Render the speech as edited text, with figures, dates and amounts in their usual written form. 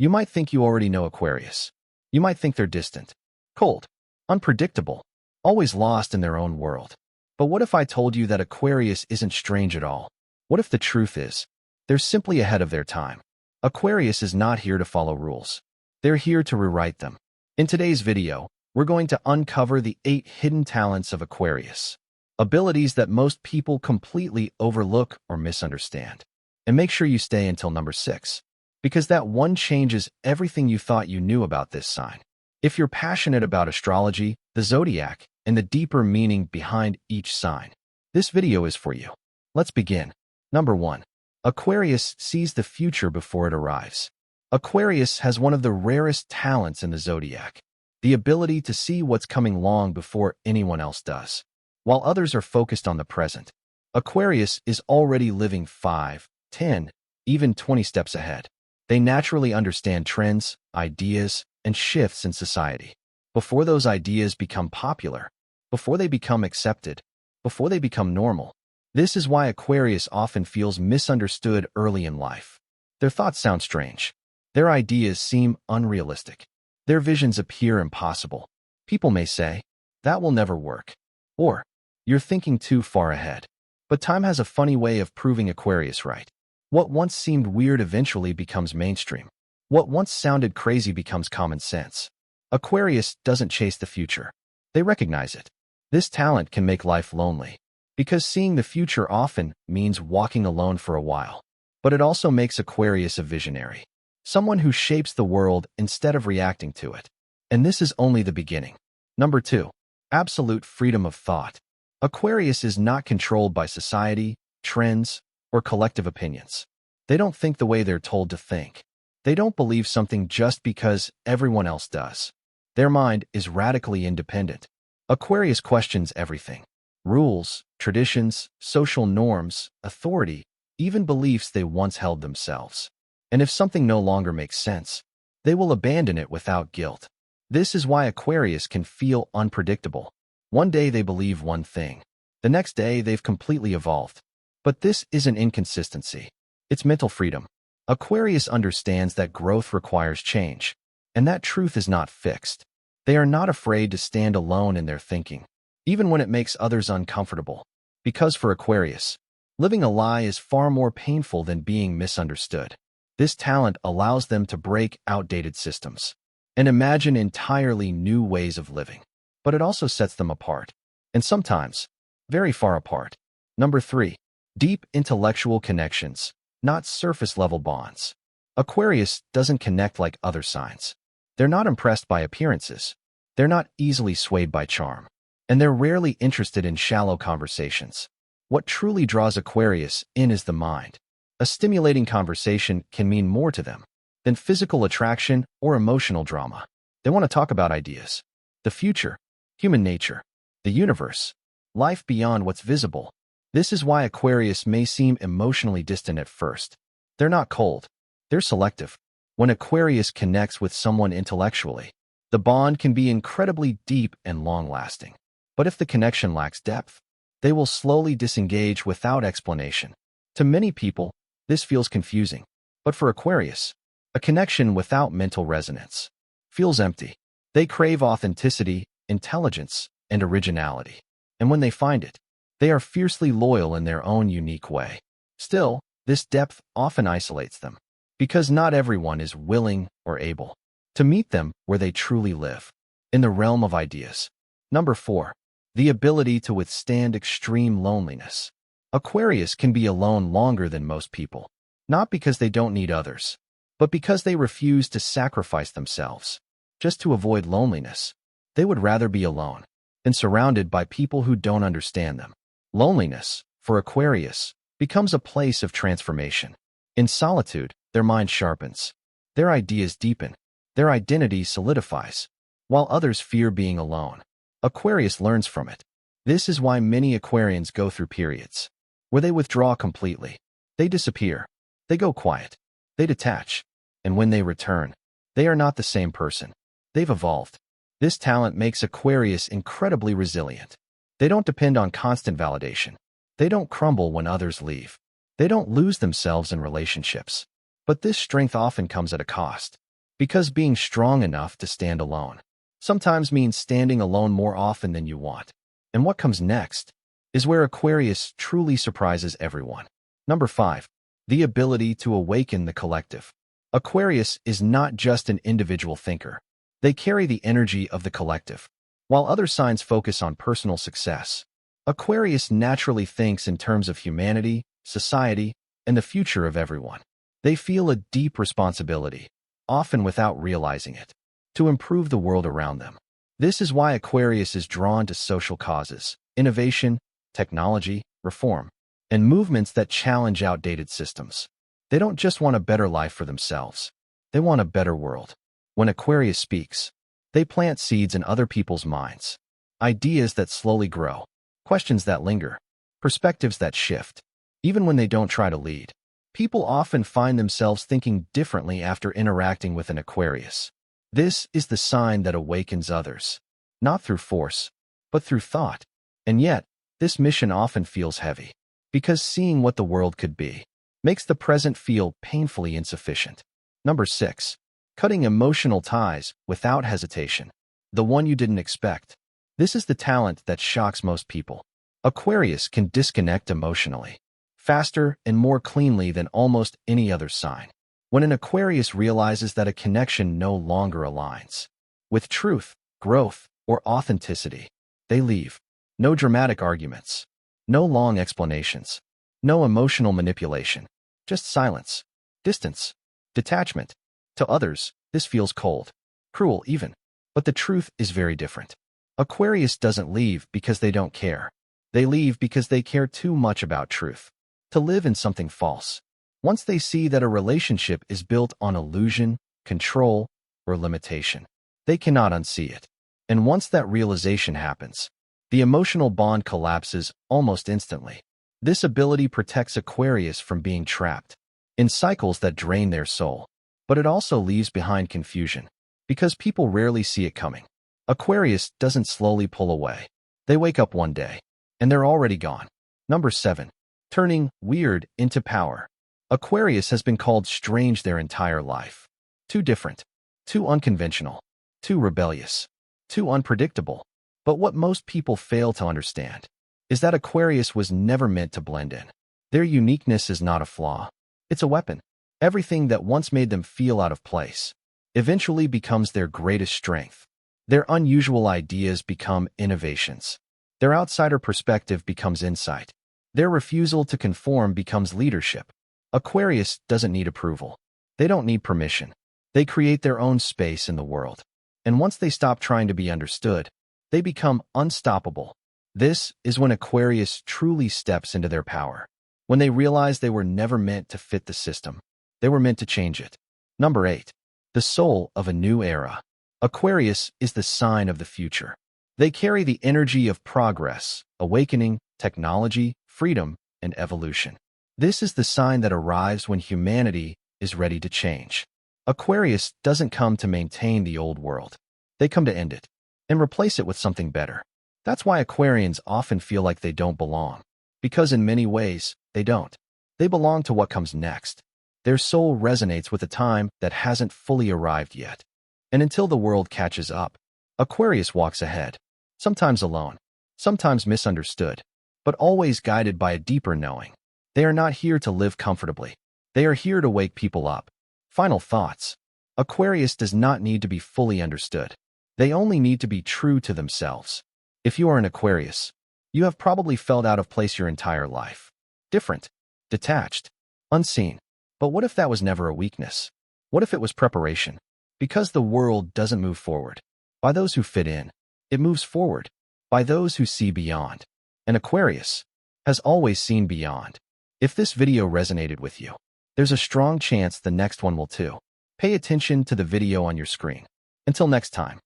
You might think you already know Aquarius. You might think they're distant, cold, unpredictable, always lost in their own world. But what if I told you that Aquarius isn't strange at all? What if the truth is, they're simply ahead of their time? Aquarius is not here to follow rules. They're here to rewrite them. In today's video, we're going to uncover the 8 hidden talents of Aquarius, abilities that most people completely overlook or misunderstand. And make sure you stay until number 6, because that one changes everything you thought you knew about this sign. If you're passionate about astrology, the zodiac, and the deeper meaning behind each sign, this video is for you. Let's begin. Number 1. Aquarius sees the future before it arrives. Aquarius has one of the rarest talents in the zodiac, the ability to see what's coming long before anyone else does. While others are focused on the present, Aquarius is already living 5, 10, even 20 steps ahead. They naturally understand trends, ideas, and shifts in society before those ideas become popular, before they become accepted, before they become normal. This is why Aquarius often feels misunderstood early in life. Their thoughts sound strange. Their ideas seem unrealistic. Their visions appear impossible. People may say, "That will never work," or "You're thinking too far ahead." But time has a funny way of proving Aquarius right. What once seemed weird eventually becomes mainstream. What once sounded crazy becomes common sense. Aquarius doesn't chase the future. They recognize it. This talent can make life lonely, because seeing the future often means walking alone for a while. But it also makes Aquarius a visionary, someone who shapes the world instead of reacting to it. And this is only the beginning. Number 2. Absolute freedom of thought. Aquarius is not controlled by society, trends, or collective opinions. They don't think the way they're told to think. They don't believe something just because everyone else does. Their mind is radically independent. Aquarius questions everything: rules, traditions, social norms, authority, even beliefs they once held themselves. And if something no longer makes sense, they will abandon it without guilt. This is why Aquarius can feel unpredictable. One day they believe one thing. The next day they've completely evolved. But this isn't inconsistency. It's mental freedom. Aquarius understands that growth requires change, and that truth is not fixed. They are not afraid to stand alone in their thinking, even when it makes others uncomfortable. Because for Aquarius, living a lie is far more painful than being misunderstood. This talent allows them to break outdated systems and imagine entirely new ways of living. But it also sets them apart, and sometimes very far apart. Number 3. Deep intellectual connections, not surface-level bonds. Aquarius doesn't connect like other signs. They're not impressed by appearances. They're not easily swayed by charm. And they're rarely interested in shallow conversations. What truly draws Aquarius in is the mind. A stimulating conversation can mean more to them than physical attraction or emotional drama. They want to talk about ideas, the future, human nature, the universe, life beyond what's visible. This is why Aquarius may seem emotionally distant at first. They're not cold. They're selective. When Aquarius connects with someone intellectually, the bond can be incredibly deep and long-lasting. But if the connection lacks depth, they will slowly disengage without explanation. To many people, this feels confusing. But for Aquarius, a connection without mental resonance feels empty. They crave authenticity, intelligence, and originality. And when they find it, they are fiercely loyal in their own unique way. Still, this depth often isolates them, because not everyone is willing or able to meet them where they truly live, in the realm of ideas. Number 4. The ability to withstand extreme loneliness. Aquarius can be alone longer than most people, not because they don't need others, but because they refuse to sacrifice themselves just to avoid loneliness. They would rather be alone than surrounded by people who don't understand them. Loneliness, for Aquarius, becomes a place of transformation. In solitude, their mind sharpens. Their ideas deepen. Their identity solidifies. While others fear being alone, Aquarius learns from it. This is why many Aquarians go through periods where they withdraw completely. They disappear. They go quiet. They detach. And when they return, they are not the same person. They've evolved. This talent makes Aquarius incredibly resilient. They don't depend on constant validation. They don't crumble when others leave. They don't lose themselves in relationships. But this strength often comes at a cost. Because being strong enough to stand alone sometimes means standing alone more often than you want. And what comes next is where Aquarius truly surprises everyone. Number 5. The ability to awaken the collective. Aquarius is not just an individual thinker. They carry the energy of the collective. While other signs focus on personal success, Aquarius naturally thinks in terms of humanity, society, and the future of everyone. They feel a deep responsibility, often without realizing it, to improve the world around them. This is why Aquarius is drawn to social causes, innovation, technology, reform, and movements that challenge outdated systems. They don't just want a better life for themselves. They want a better world. When Aquarius speaks, they plant seeds in other people's minds, ideas that slowly grow, questions that linger, perspectives that shift. Even when they don't try to lead, people often find themselves thinking differently after interacting with an Aquarius. This is the sign that awakens others, not through force, but through thought. And yet, this mission often feels heavy, because seeing what the world could be makes the present feel painfully insufficient. Number 6. Cutting emotional ties without hesitation. The one you didn't expect. This is the talent that shocks most people. Aquarius can disconnect emotionally, faster and more cleanly than almost any other sign. When an Aquarius realizes that a connection no longer aligns with truth, growth, or authenticity, they leave. No dramatic arguments, no long explanations, no emotional manipulation, just silence, distance, detachment. To others, this feels cold, cruel even, but the truth is very different. Aquarius doesn't leave because they don't care. They leave because they care too much about truth to live in something false. Once they see that a relationship is built on illusion, control, or limitation, they cannot unsee it. And once that realization happens, the emotional bond collapses almost instantly. This ability protects Aquarius from being trapped in cycles that drain their soul. But it also leaves behind confusion, because people rarely see it coming. Aquarius doesn't slowly pull away. They wake up one day, and they're already gone. Number 7. Turning weird into power. Aquarius has been called strange their entire life. Too different, too unconventional, too rebellious, too unpredictable. But what most people fail to understand is that Aquarius was never meant to blend in. Their uniqueness is not a flaw. It's a weapon. Everything that once made them feel out of place eventually becomes their greatest strength. Their unusual ideas become innovations. Their outsider perspective becomes insight. Their refusal to conform becomes leadership. Aquarius doesn't need approval. They don't need permission. They create their own space in the world. And once they stop trying to be understood, they become unstoppable. This is when Aquarius truly steps into their power. When they realize they were never meant to fit the system. They were meant to change it. Number 8. The soul of a new era. Aquarius is the sign of the future. They carry the energy of progress, awakening, technology, freedom, and evolution. This is the sign that arrives when humanity is ready to change. Aquarius doesn't come to maintain the old world. They come to end it and replace it with something better. That's why Aquarians often feel like they don't belong, because in many ways, they don't. They belong to what comes next. Their soul resonates with a time that hasn't fully arrived yet. And until the world catches up, Aquarius walks ahead, sometimes alone, sometimes misunderstood, but always guided by a deeper knowing. They are not here to live comfortably. They are here to wake people up. Final thoughts. Aquarius does not need to be fully understood. They only need to be true to themselves. If you are an Aquarius, you have probably felt out of place your entire life. Different, detached, unseen. But what if that was never a weakness? What if it was preparation? Because the world doesn't move forward by those who fit in. It moves forward by those who see beyond. And Aquarius has always seen beyond. If this video resonated with you, there's a strong chance the next one will too. Pay attention to the video on your screen. Until next time.